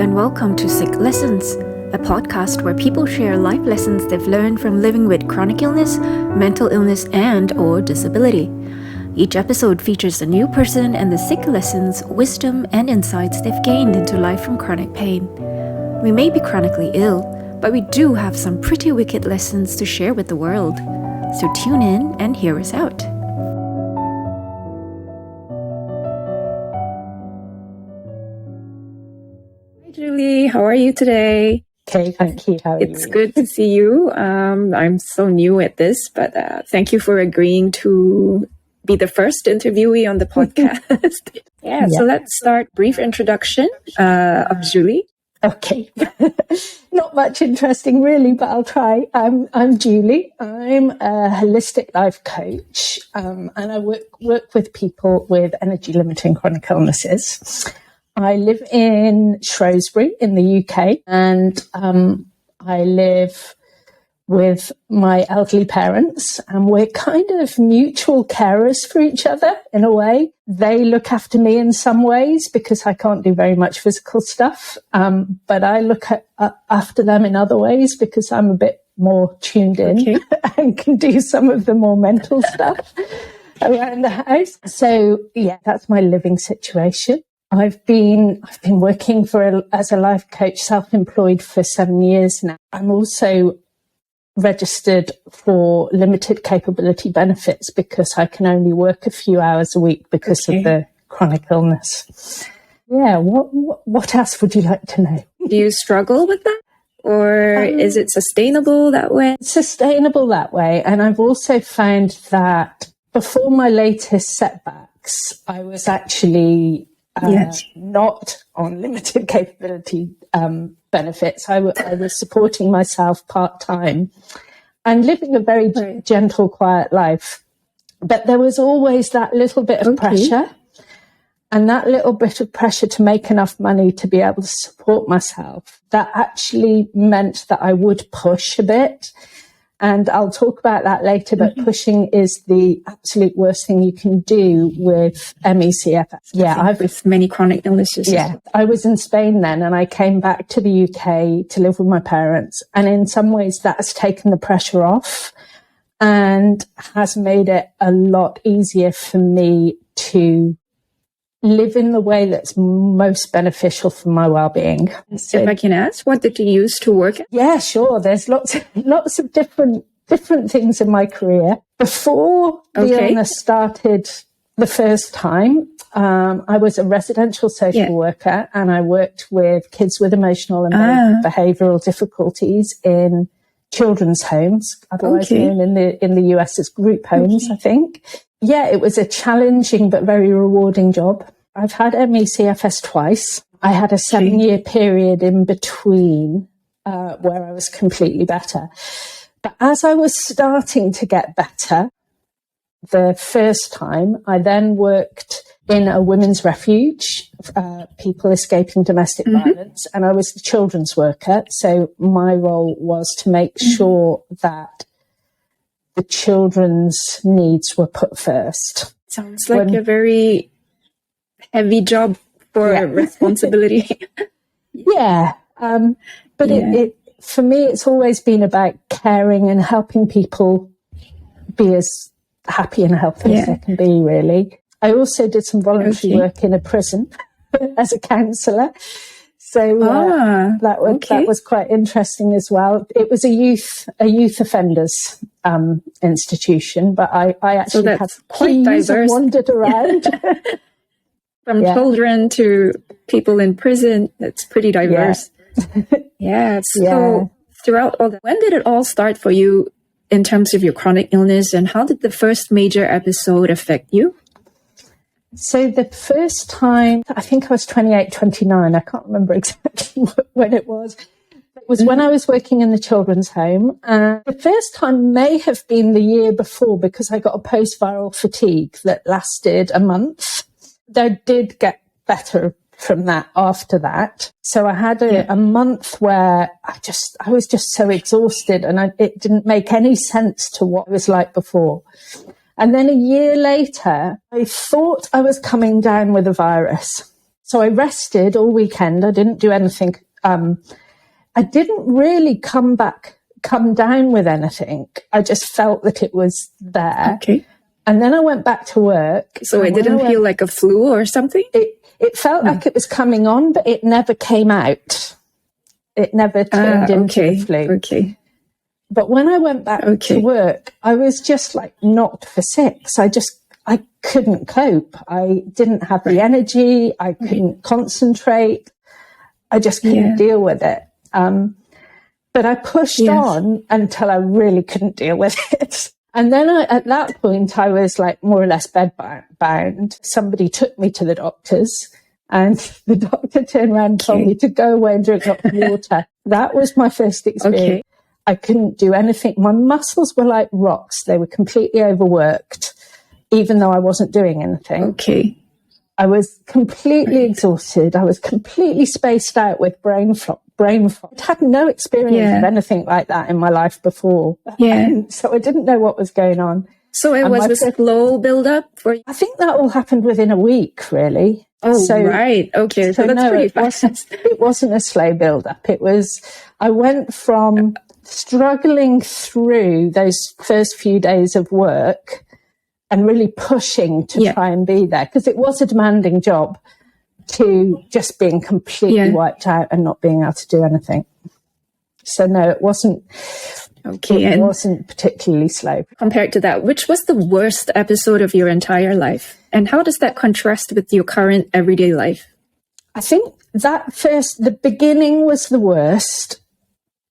and welcome to Sick Lessons, a podcast where people share life lessons they've learned from living with chronic illness, mental illness, and/or disability. Each episode features a new person and the sick lessons, wisdom, and insights they've gained into life from chronic pain. We may be chronically ill, but we do have some pretty wicked lessons to share with the world. So tune in and hear us out. Julie, how are you today? Okay, thank you. How are you? It's good to see you. I'm so new at this, but thank you for agreeing to be the first interviewee on the podcast. So let's start. Brief introduction of Julie. Okay. Not much interesting really, but I'll try. I'm Julie. I'm a holistic life coach, and I work with people with energy limiting chronic illnesses. I live in Shrewsbury in the UK, and I live with my elderly parents, and we're kind of mutual carers for each other in a way. They look after me in some ways because I can't do very much physical stuff, but I look after them in other ways because I'm a bit more tuned in and can do some of the more mental stuff around the house. So yeah, that's my living situation. I've been working as a life coach, self-employed for 7 years now. I'm also registered for limited capability benefits because I can only work a few hours a week because of the chronic illness. Yeah, what else would you like to know? Do you struggle with that? Or is it sustainable that way? Sustainable that way. And I've also found that before my latest setbacks, I was actually not on limited capability benefits. I was supporting myself part-time and living a very gentle, quiet life. But there was always that little bit of pressure, and that little bit of pressure to make enough money to be able to support myself. That actually meant that I would push a bit. And I'll talk about that later, but pushing is the absolute worst thing you can do with MECFS. Yeah, with many chronic illnesses. Yeah, I was in Spain then, and I came back to the UK to live with my parents. And in some ways that has taken the pressure off and has made it a lot easier for me to live in the way that's most beneficial for my well-being. So if I can ask, what did you use to work at? Yeah, sure. There's lots of different things in my career. Before the illness started the first time, I was a residential social worker, and I worked with kids with emotional and behavioural difficulties in children's homes, otherwise known in the US as group homes, I think. Yeah, it was a challenging but very rewarding job. I've had MECFS twice. I had a 7-year period in between where I was completely better. But as I was starting to get better the first time, I then worked in a women's refuge, people escaping domestic violence, and I was the children's worker. So my role was to make sure that the children's needs were put first. Sounds like a very heavy job for responsibility. But it for me, it's always been about caring and helping people be as happy and healthy as they can be, really. I also did some voluntary work in a prison as a counsellor. So that was quite interesting as well. It was a youth offenders institution, but I actually had quite diverse. Wandered around from children to people in prison. That's pretty diverse. So throughout all that, when did it all start for you in terms of your chronic illness, and how did the first major episode affect you? So the first time, I think I was 28, 29. I can't remember exactly when it was. It was when I was working in the children's home. The first time may have been the year before because I got a post-viral fatigue that lasted a month. I did get better from that after that. So I had a month where I was just so exhausted, and it didn't make any sense to what it was like before. And then a year later, I thought I was coming down with a virus. So I rested all weekend. I didn't do anything. I didn't really come down with anything. I just felt that it was there. Okay. And then I went back to work. So it didn't feel like a flu or something? It felt like it was coming on, but it never came out. It never turned into the flu. Okay. But when I went back to work, I was just like knocked for six. I couldn't cope. I didn't have the energy. I couldn't concentrate. I just couldn't deal with it. But I pushed on until I really couldn't deal with it. And then at that point, I was like more or less bedbound. Somebody took me to the doctors, and the doctor turned around and told me to go away and drink lots of water. That was my first experience. Okay. I couldn't do anything. My muscles were like rocks. They were completely overworked, even though I wasn't doing anything. Okay. I was completely exhausted. I was completely spaced out with brain fog. I'd had no experience of anything like that in my life before. So I didn't know what was going on. So it was a slow build-up for you? I think that all happened within a week, really. Oh, right. Okay. So that's pretty fast. It wasn't a slow build-up. I went from struggling through those first few days of work and really pushing to try and be there, because it was a demanding job, to just being completely wiped out and not being able to do anything. So no, it wasn't. Okay, it wasn't particularly slow. Compared to that, which was the worst episode of your entire life, and how does that contrast with your current everyday life? I think the beginning was the worst,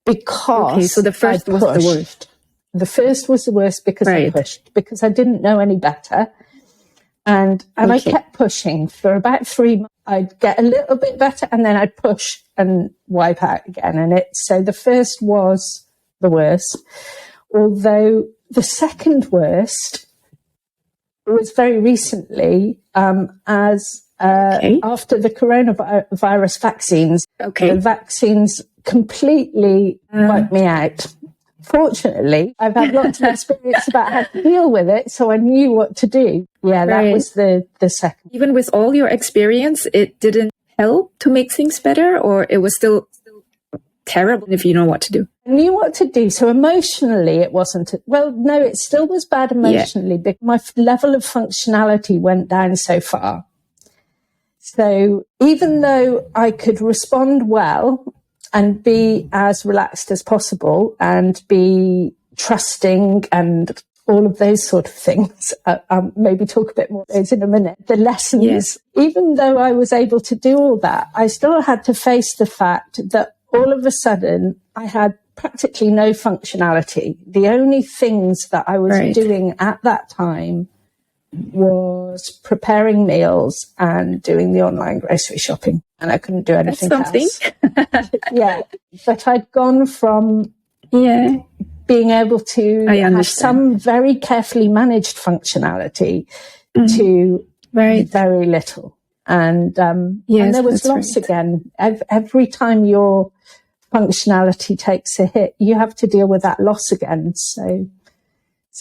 because so the first was the worst. The first was the worst because I pushed, because I didn't know any better. And I kept pushing for about 3 months. I'd get a little bit better, and then I'd push and wipe out again. So the first was the worst. Although the second worst was very recently, after the coronavirus vaccines. The vaccines completely wiped me out. Fortunately, I've had lots of experience about how to deal with it, so I knew what to do. That was the second. Even with all your experience, it didn't help to make things better, or it was still terrible if you know what to do? I knew what to do. So emotionally, it wasn't... Well, no, it still was bad emotionally, but my level of functionality went down so far. So even though I could respond well and be as relaxed as possible and be trusting and all of those sort of things, maybe talk a bit more of those in a minute. The lessons, even though I was able to do all that, I still had to face the fact that all of a sudden I had practically no functionality. The only things that I was doing at that time was preparing meals and doing the online grocery shopping, and I couldn't do anything else. But I'd gone from being able to have some very carefully managed functionality to very little, and there was loss again. Every time your functionality takes a hit, you have to deal with that loss again.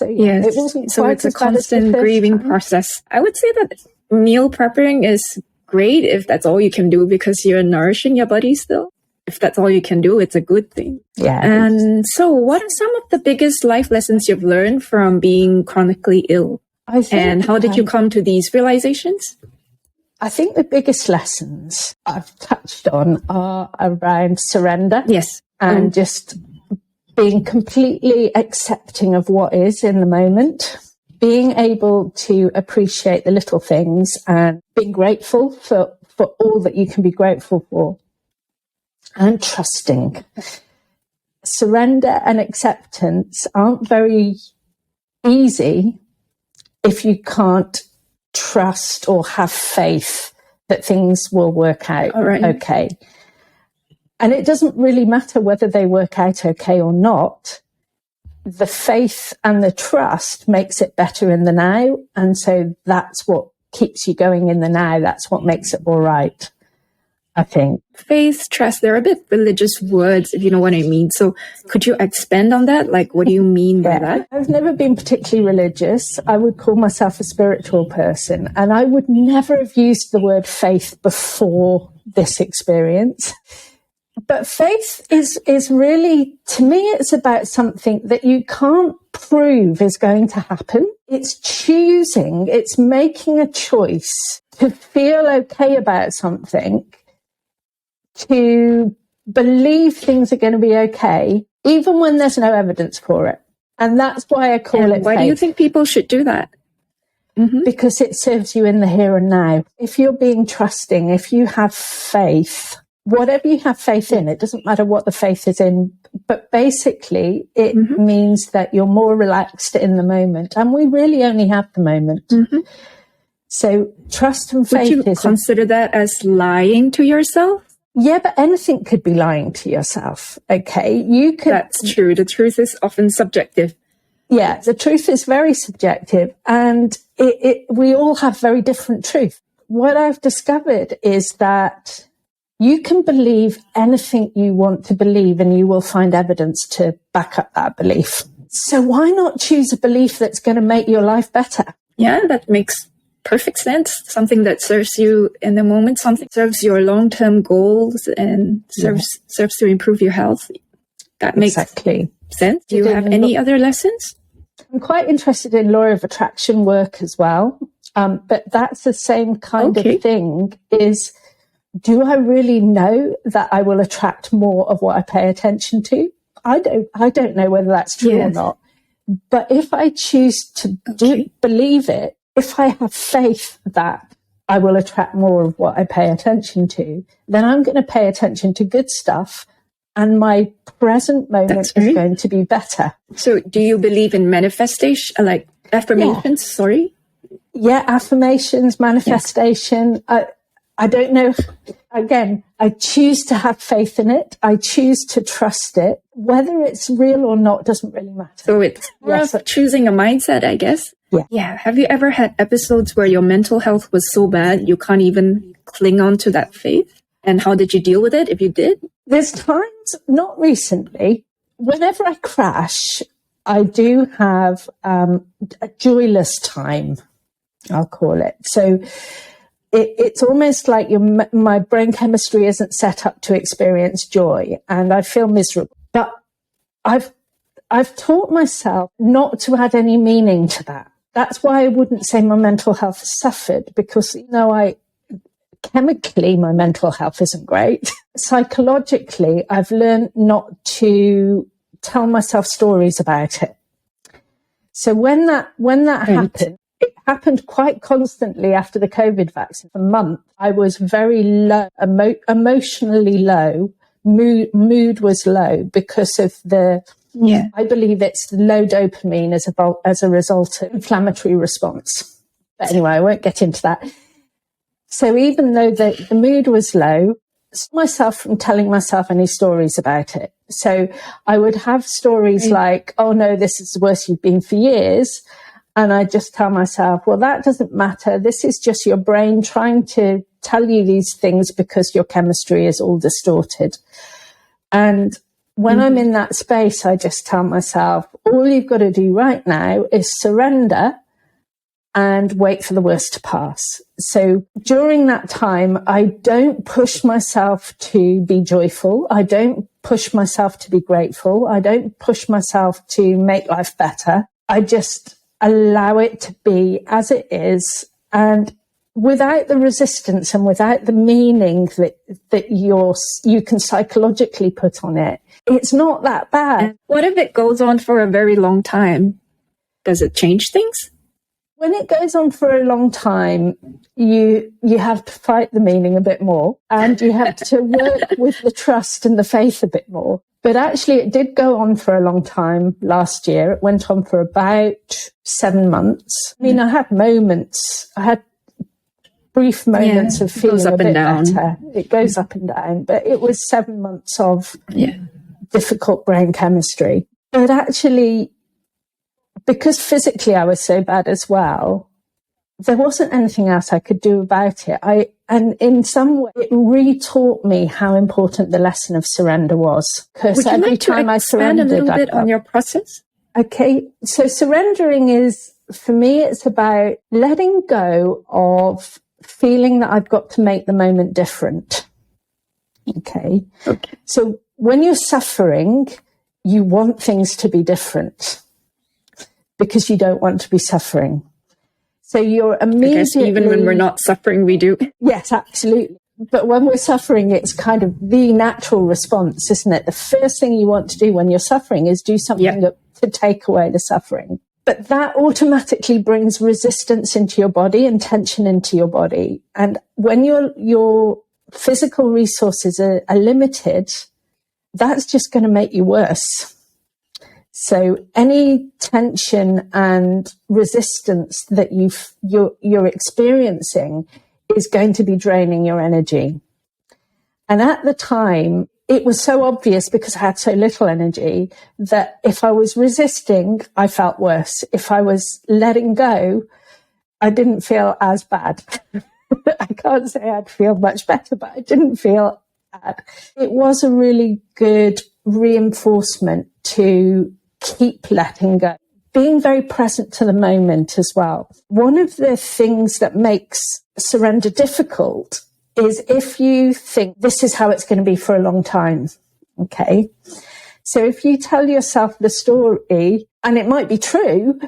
It wasn't so it's a constant grieving process. I would say that meal prepping is great if that's all you can do, because you're nourishing your body still. If that's all you can do, it's a good thing. And so what are some of the biggest life lessons you've learned from being chronically ill? And how did you come to these realizations? I think the biggest lessons I've touched on are around surrender. And just being completely accepting of what is in the moment, being able to appreciate the little things and being grateful for all that you can be grateful for, and trusting. Surrender and acceptance aren't very easy if you can't trust or have faith that things will work out okay. And it doesn't really matter whether they work out okay or not. The faith and the trust makes it better in the now. And so that's what keeps you going in the now. That's what makes it all right. I think. Faith, trust, they're a bit religious words, if you know what I mean. So could you expand on that? Like, what do you mean by that? I've never been particularly religious. I would call myself a spiritual person, and I would never have used the word faith before this experience. But faith is really, to me, it's about something that you can't prove is going to happen. It's choosing, it's making a choice to feel okay about something, to believe things are going to be okay, even when there's no evidence for it. And that's why I call it why faith. do you think people should do that? Because it serves you in the here and now. If you're being trusting, if you have faith, whatever you have faith in, it doesn't matter what the faith is in, but basically it means that you're more relaxed in the moment. And we really only have the moment. So trust and faith. Would you consider that as lying to yourself? Yeah, but anything could be lying to yourself. Okay, you could. That's true. The truth is often subjective. Yeah, the truth is very subjective, and we all have very different truth. What I've discovered is that you can believe anything you want to believe, and you will find evidence to back up that belief. So why not choose a belief that's going to make your life better? Yeah, that makes perfect sense. Something that serves you in the moment, something serves your long-term goals and serves to improve your health. That makes sense. Do you have any other lessons? I'm quite interested in law of attraction work as well. But that's the same kind of thing, is, do I really know that I will attract more of what I pay attention to? I don't know whether that's true or not. But if I choose to believe it, if I have faith that I will attract more of what I pay attention to, then I'm going to pay attention to good stuff, and my present moment is going to be better. So do you believe in manifestation, like affirmations? Sorry? Yeah, affirmations, manifestation. I don't know. Again, I choose to have faith in it. I choose to trust it. Whether it's real or not doesn't really matter. So it's more of choosing a mindset, I guess. Yeah. Have you ever had episodes where your mental health was so bad you can't even cling on to that faith? And how did you deal with it, if you did? There's times, not recently, whenever I crash, I do have a joyless time, I'll call it. So it's almost like my brain chemistry isn't set up to experience joy, and I feel miserable. But I've taught myself not to add any meaning to that. That's why I wouldn't say my mental health suffered, because, chemically, my mental health isn't great. Psychologically, I've learned not to tell myself stories about it. So when that happened, it happened quite constantly after the COVID vaccine. For a month, I was very low, emotionally low. Mood was low because of I believe it's low dopamine as a result of inflammatory response. But anyway, I won't get into that. So even though the mood was low, I stopped myself from telling myself any stories about it. So I would have stories like, oh no, this is the worst you've been for years. And I just tell myself, well, that doesn't matter. This is just your brain trying to tell you these things because your chemistry is all distorted. And when I'm in that space, I just tell myself, all you've got to do right now is surrender and wait for the worst to pass. So during that time, I don't push myself to be joyful. I don't push myself to be grateful. I don't push myself to make life better. I just allow it to be as it is, and without the resistance and without the meaning that you can psychologically put on it. It's not that bad. And what if it goes on for a very long time? Does it change things? When it goes on for a long time, you have to fight the meaning a bit more, and you have to work with the trust and the faith a bit more. But actually, it did go on for a long time last year. It went on for about 7 months. I mean, I had brief moments of feeling a bit better. It goes up and down, but it was 7 months of difficult brain chemistry. But actually, because physically I was so bad as well, there wasn't anything else I could do about it. And in some way, it re-taught me how important the lesson of surrender was. Because every time I surrendered, expand a little bit on your process? Okay, so surrendering is, for me, it's about letting go of feeling that I've got to make the moment different. Okay. So when you're suffering, you want things to be different because you don't want to be suffering. So you're immediately... I guess even when we're not suffering, we do. Yes, absolutely. But when we're suffering, it's kind of the natural response, isn't it? The first thing you want to do when you're suffering is do something to take away the suffering. But that automatically brings resistance into your body and tension into your body. And when your physical resources are limited, that's just going to make you worse. So any tension and resistance that you're experiencing is going to be draining your energy. And at the time, it was so obvious because I had so little energy that if I was resisting, I felt worse. If I was letting go, I didn't feel as bad. I can't say I'd feel much better, but I didn't feel bad. It was a really good reinforcement to keep letting go. Being very present to the moment as well. One of the things that makes surrender difficult is if you think this is how it's going to be for a long time. Okay. So if you tell yourself the story, and it might be true,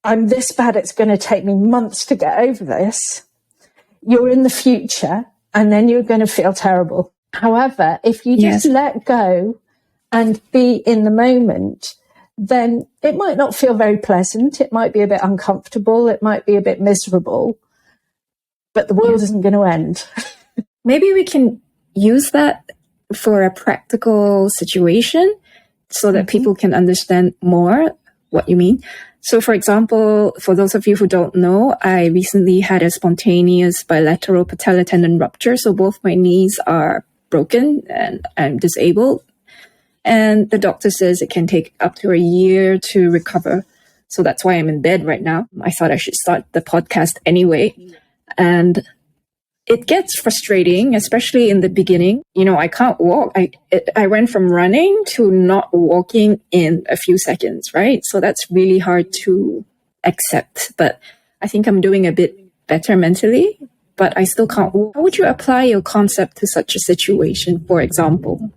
I'm this bad, it's going to take me months to get over this. You're in the future and then you're going to feel terrible. However, if you just let go and be in the moment, then it might not feel very pleasant. It might be a bit uncomfortable. It might be a bit miserable, but the world isn't going to end. Maybe we can use that for a practical situation so that people can understand more what you mean. So, for example, for those of you who don't know, I recently had a spontaneous bilateral patellar tendon rupture. So both my knees are broken and I'm disabled. And the doctor says it can take up to a year to recover. So that's why I'm in bed right now. I thought I should start the podcast anyway. And it gets frustrating, especially in the beginning. You know, I can't walk. I went from running to not walking in a few seconds, right? So that's really hard to accept. But I think I'm doing a bit better mentally, but I still can't walk. How would you apply your concept to such a situation, for example?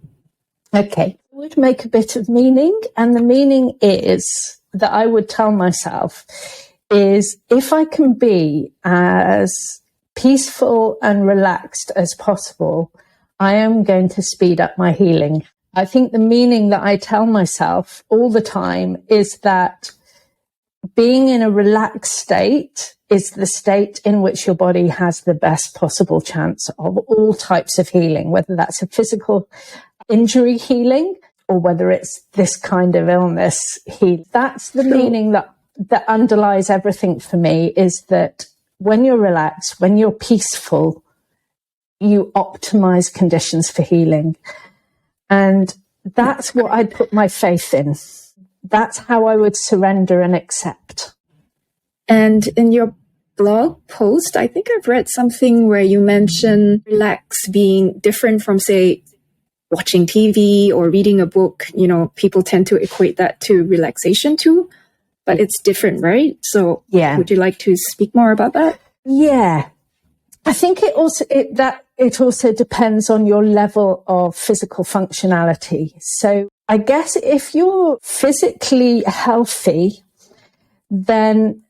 Okay. I would make a bit of meaning. And the meaning is that I would tell myself is if I can be as peaceful and relaxed as possible, I am going to speed up my healing. I think the meaning that I tell myself all the time is that being in a relaxed state is the state in which your body has the best possible chance of all types of healing, whether that's a physical injury healing or whether it's this kind of illness healing. That's the meaning that underlies everything for me, is that when you're relaxed, when you're peaceful, you optimize conditions for healing. And that's what I'd put my faith in. That's how I would surrender and accept. And in your blog post, I think I've read something where you mention relax being different from, say, watching TV or reading a book. You know, people tend to equate that to relaxation too. But it's different, right? So would you like to speak more about that? Yeah. I think it also depends on your level of physical functionality. So I guess if you're physically healthy, then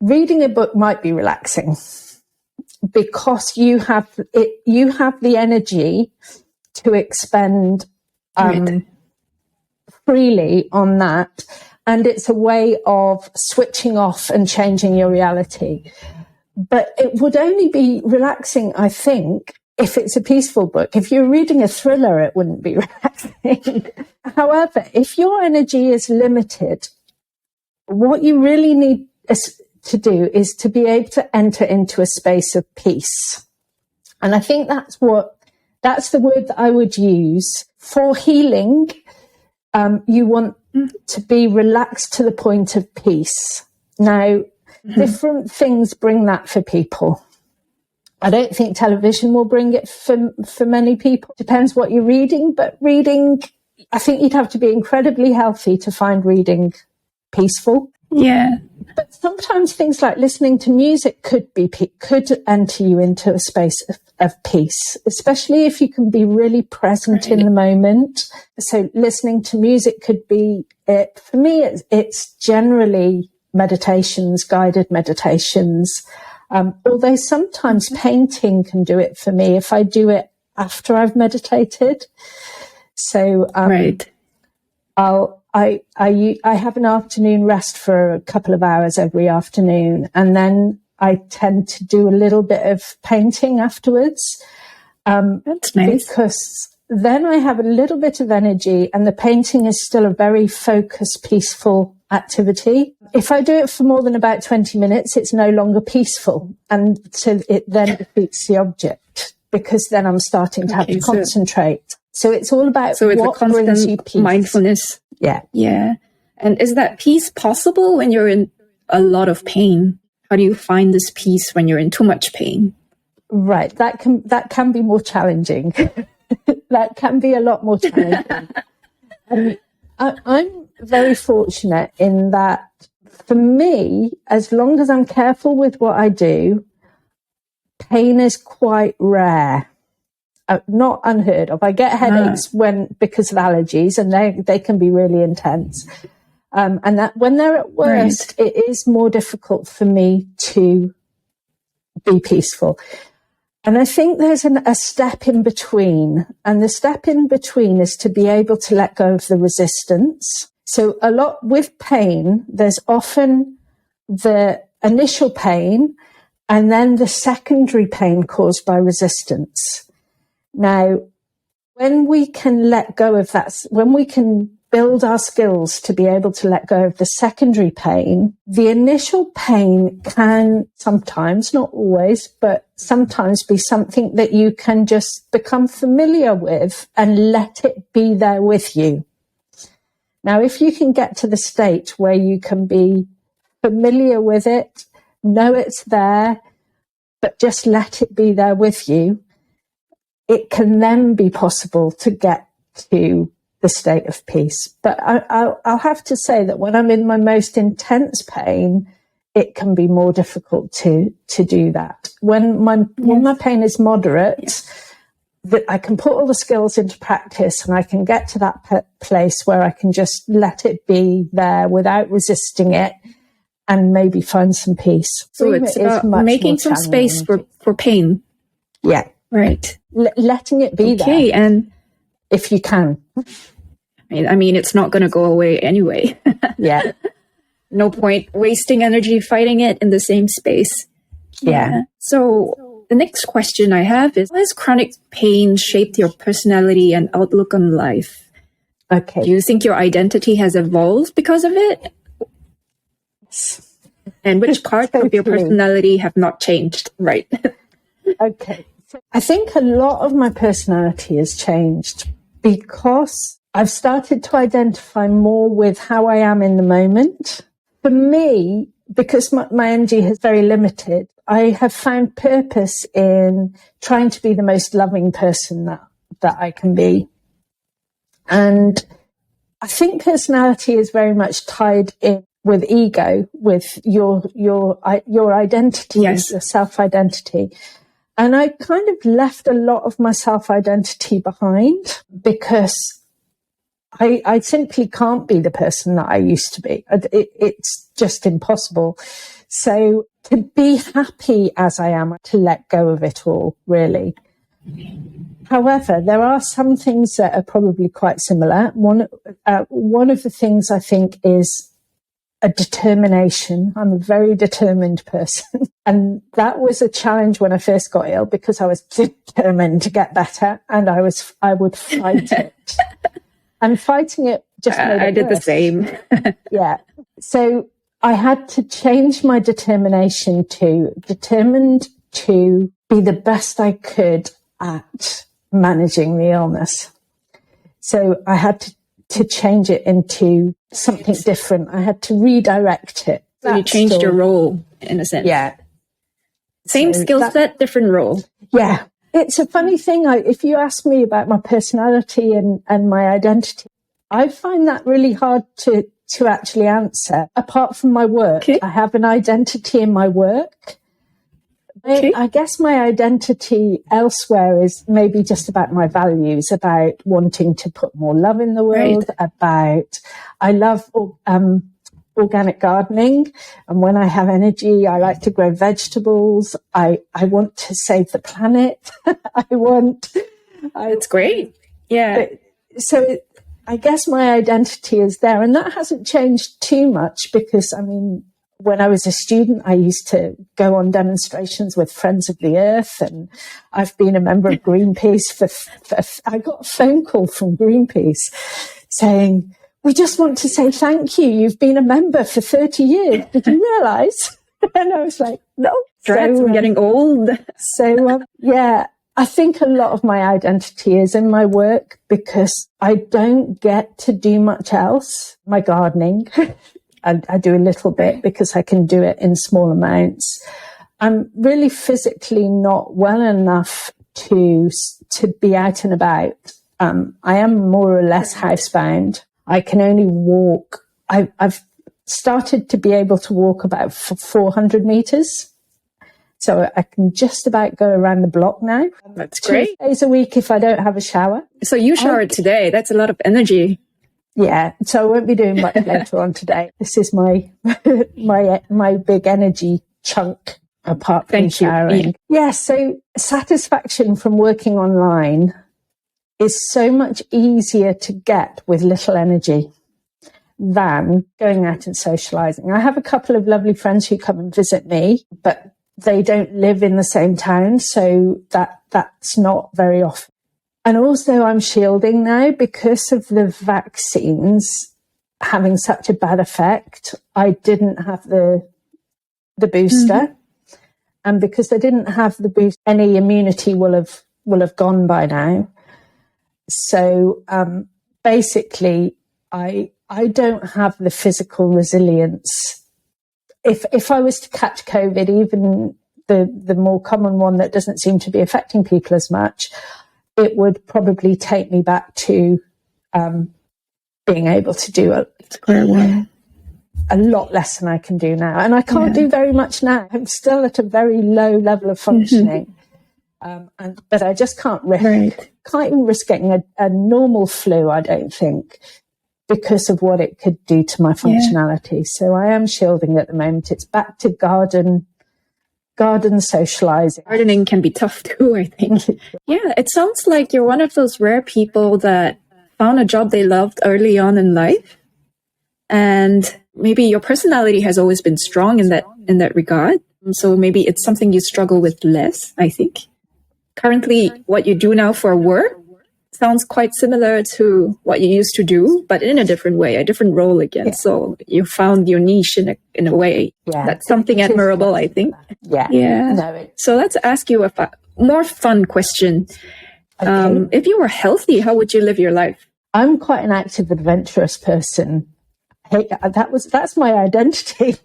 reading a book might be relaxing because you have the energy to expend freely on that. And it's a way of switching off and changing your reality. But it would only be relaxing, I think, if it's a peaceful book. If you're reading a thriller, it wouldn't be relaxing. However, if your energy is limited, what you really need to do is to be able to enter into a space of peace. And I think that's the word that I would use. For healing, you want to be relaxed to the point of peace. Now, different things bring that for people. I don't think television will bring it for many people. Depends what you're reading, but reading, I think you'd have to be incredibly healthy to find reading peaceful. Yeah. But sometimes things like listening to music could enter you into a space of peace, especially if you can be really present in the moment. So listening to music could be it. For me, it's generally meditations, guided meditations. Although sometimes painting can do it for me if I do it after I've meditated. So Right. I have an afternoon rest for a couple of hours every afternoon, and then I tend to do a little bit of painting afterwards. That's nice. Because then I have a little bit of energy, and the painting is still a very focused, peaceful activity. If I do it for more than about 20 minutes, it's no longer peaceful. And so it then defeats the object, because then I'm starting to have to concentrate. So it's all about what brings you peace. Mindfulness. Yeah. Yeah. And is that peace possible when you're in a lot of pain? How do you find this peace when you're in too much pain? Right. That can be more challenging. That can be a lot more challenging. I'm very fortunate in that, for me, as long as I'm careful with what I do, pain is quite rare. Not unheard of. I get headaches because of allergies, and they can be really intense. And that when they're at worst, it is more difficult for me to be peaceful. And I think there's a step in between. And the step in between is to be able to let go of the resistance. So a lot with pain, there's often the initial pain and then the secondary pain caused by resistance. Now, when we can let go of that, when we can build our skills to be able to let go of the secondary pain, the initial pain can sometimes, not always, but sometimes be something that you can just become familiar with and let it be there with you. Now, if you can get to the state where you can be familiar with it, know it's there, but just let it be there with you, it can then be possible to get to the state of peace. But I'll have to say that when I'm in my most intense pain, it can be more difficult to do that. When my pain is moderate, that I can put all the skills into practice, and I can get to that place where I can just let it be there without resisting it, and maybe find some peace. So it's about making some space for pain. Yeah. Right. Letting it be there. Okay, and if you can. I mean, it's not going to go away anyway. Yeah. No point wasting energy fighting it in the same space. Yeah. So the next question I have is, how has chronic pain shaped your personality and outlook on life? Okay. Do you think your identity has evolved because of it? Yes. And which parts of your personality have not changed? Right. Okay. I think a lot of my personality has changed because I've started to identify more with how I am in the moment. For me, because my energy is very limited, I have found purpose in trying to be the most loving person that I can be. And I think personality is very much tied in with ego, with your identity, your self-identity. And I kind of left a lot of my self-identity behind because I simply can't be the person that I used to be. It's just impossible. So to be happy as I am, to let go of it all, really. However, there are some things that are probably quite similar. One of the things I think is a determination. I'm a very determined person. And that was a challenge when I first got ill because I was determined to get better and I would fight it. And fighting it just made it I did worse. the same. Yeah. So I had to change my determination to determined to be the best I could at managing the illness. So I had to change it into something different. I had to redirect it. So you changed your role, in a sense. Yeah. Same skill set, different role. Yeah. It's a funny thing. If you ask me about my personality and my identity, I find that really hard to actually answer. Apart from my work, I have an identity in my work. I guess my identity elsewhere is maybe just about my values, about wanting to put more love in the world, I love organic gardening. And when I have energy, I like to grow vegetables. I want to save the planet. That's great. Yeah. So I guess my identity is there, and that hasn't changed too much because, I mean, when I was a student, I used to go on demonstrations with Friends of the Earth, and I've been a member of Greenpeace I got a phone call from Greenpeace saying, "We just want to say thank you. You've been a member for 30 years. Did you realise?" And I was like, "No." I'm getting old. Yeah, I think a lot of my identity is in my work because I don't get to do much else. My gardening, I do a little bit because I can do it in small amounts. I'm really physically not well enough to be out and about. I am more or less housebound. I can only walk. I've started to be able to walk about 400 meters. So I can just about go around the block now. That's great. 2 days a week if I don't have a shower. So you showered today. That's a lot of energy. Yeah. So I won't be doing much later on today. This is my my big energy chunk apart from showering. Yeah. So satisfaction from working online is so much easier to get with little energy than going out and socializing. I have a couple of lovely friends who come and visit me, but they don't live in the same town, so that's not very often. And also I'm shielding now because of the vaccines having such a bad effect. I didn't have the booster. And because I didn't have the boost, any immunity will have gone by now. So basically I don't have the physical resilience. If I was to catch COVID, even the more common one that doesn't seem to be affecting people as much, it would probably take me back to being able to do a lot less than I can do now. And I can't do very much now. I'm still at a very low level of functioning. But I just can't even risk getting a normal flu, I don't think, because of what it could do to my functionality. So I am shielding at the moment. It's back to garden socializing. Gardening can be tough too, I think. Yeah, it sounds like you're one of those rare people that found a job they loved early on in life. And maybe your personality has always been strong in that regard. So maybe it's something you struggle with less, I think. Currently, what you do now for work sounds quite similar to what you used to do, but in a different way, a different role again. Yeah. So you found your niche in a way. Yeah. That's something admirable, I think. Yeah. No, so let's ask you a more fun question. Okay. If you were healthy, how would you live your life? I'm quite an active, adventurous person. Hey, that's my identity.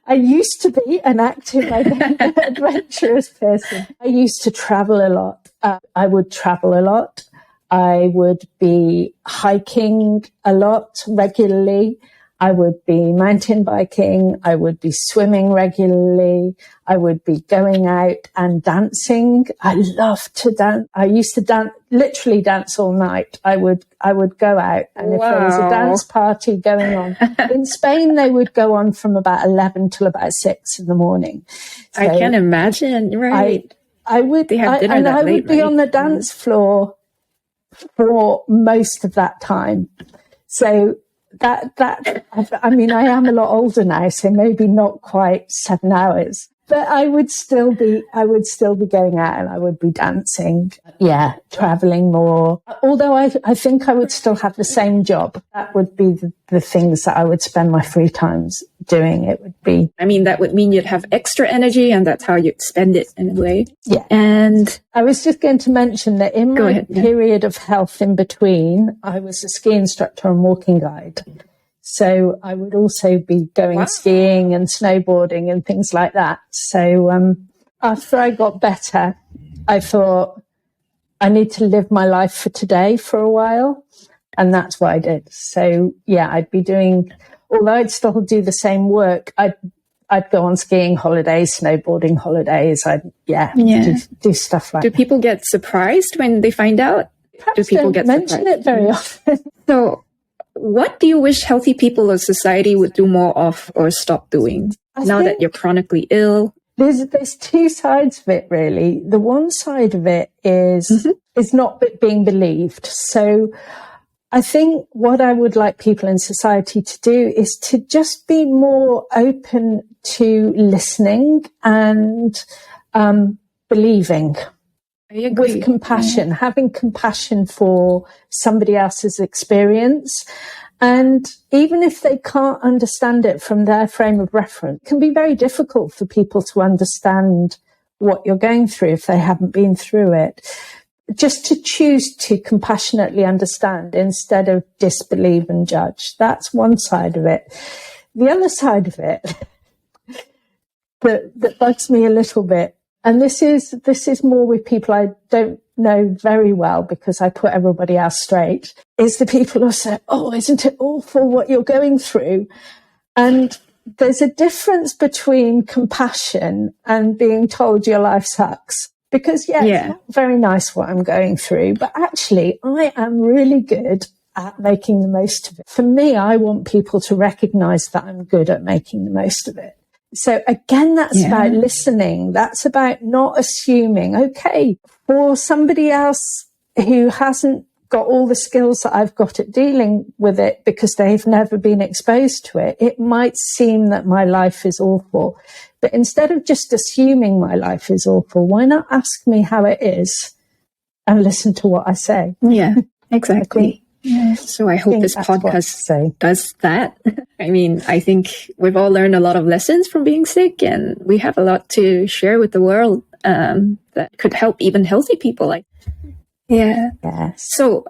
I used to be an active, adventurous person. I used to travel a lot. I would travel a lot. I would be hiking a lot regularly. I would be mountain biking. I would be swimming regularly. I would be going out and dancing. I love to dance. I used to literally dance all night. I would go out, and if there was a dance party going on in Spain, they would go on from about 11 till about 6 in the morning. So I can imagine. Right. I would be on the dance floor for most of that time. So I mean, I am a lot older now, so maybe not quite 7 hours, but I would still be going out and I would be dancing. Yeah. Traveling more. Although I think I would still have the same job. That would be the things that I would spend my free times doing. It would be. I mean, that would mean you'd have extra energy, and that's how you'd spend it in a way. Yeah. And I was just going to mention that in my period of health in between, I was a ski instructor and walking guide. So I would also be going skiing and snowboarding and things like that. So after I got better, I thought I need to live my life for today for a while. And that's what I did. So yeah, I'd be doing, although I'd still do the same work, I'd go on skiing holidays, snowboarding holidays. Do stuff like Do that. people get surprised when they find out? Perhaps Do people don't get mention surprised? it very often. So what do you wish healthy people or society would do more of or stop doing now that you're chronically ill? There's two sides of it, really. The one side of it is not being believed. So I think what I would like people in society to do is to just be more open to listening and believing. I agree. With compassion, having compassion for somebody else's experience. And even if they can't understand it from their frame of reference, it can be very difficult for people to understand what you're going through if they haven't been through it. Just to choose to compassionately understand instead of disbelieve and judge. That's one side of it. The other side of it that bugs me a little bit, and this is more with people I don't know very well because I put everybody else straight, is the people who say, oh, isn't it awful what you're going through? And there's a difference between compassion and being told your life sucks. Because, it's not very nice what I'm going through, but actually I am really good at making the most of it. For me, I want people to recognize that I'm good at making the most of it. So again, that's about listening. That's about not assuming, okay, for somebody else who hasn't got all the skills that I've got at dealing with it because they've never been exposed to it, it might seem that my life is awful. But instead of just assuming my life is awful, why not ask me how it is and listen to what I say? Yeah, exactly. So I hope this podcast does that. I mean, I think we've all learned a lot of lessons from being sick, and we have a lot to share with the world that could help even healthy people. So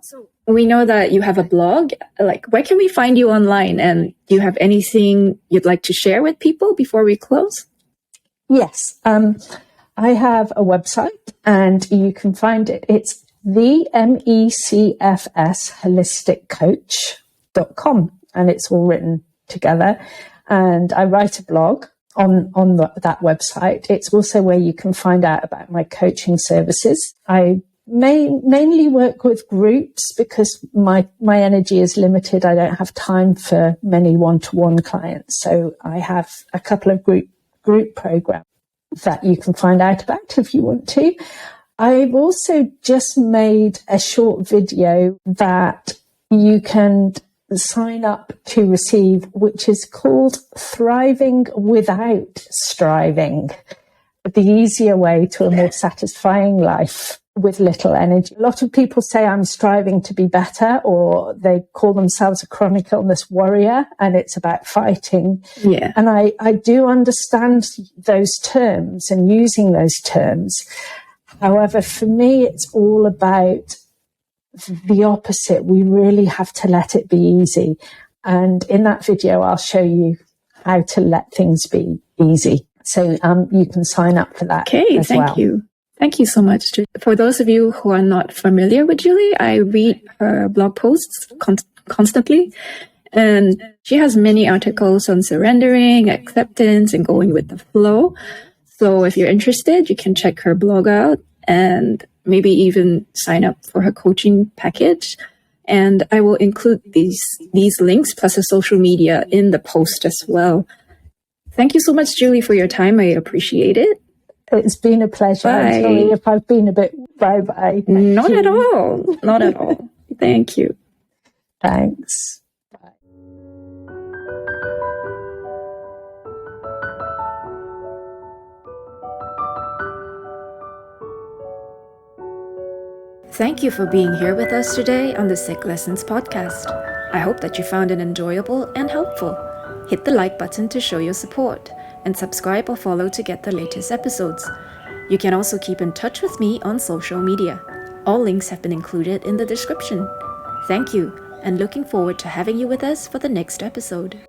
we know that you have a blog. Like, where can we find you online? And do you have anything you'd like to share with people before we close? Yes. I have a website and you can find it. It's the MECFS holisticcoach.com, and it's all written together. And I write a blog on that website. It's also where you can find out about my coaching services. I mainly work with groups because my energy is limited. I don't have time for many one-to-one clients. So I have a couple of group programs that you can find out about if you want to. I've also just made a short video that you can sign up to receive, which is called Thriving Without Striving, the easier way to a more satisfying life with little energy. A lot of people say I'm striving to be better, or they call themselves a chronic illness warrior, and it's about fighting. Yeah. And I do understand those terms and using those terms. However, for me, it's all about the opposite. We really have to let it be easy. And in that video, I'll show you how to let things be easy. So you can sign up for that. Okay, thank you. Thank you so much. For those of you who are not familiar with Julie, I read her blog posts constantly. And she has many articles on surrendering, acceptance, and going with the flow. So if you're interested, you can check her blog out and maybe even sign up for her coaching package. And I will include these links plus her social media in the post as well. Thank you so much, Julie, for your time. I appreciate it. It's been a pleasure. Bye. I'm sorry if I've been a bit bye-bye. Not at all. Not at all. Thank you. Thanks. Bye. Thank you for being here with us today on the Sick Lessons podcast. I hope that you found it enjoyable and helpful. Hit the like button to show your support, and subscribe or follow to get the latest episodes. You can also keep in touch with me on social media. All links have been included in the description. Thank you, and looking forward to having you with us for the next episode.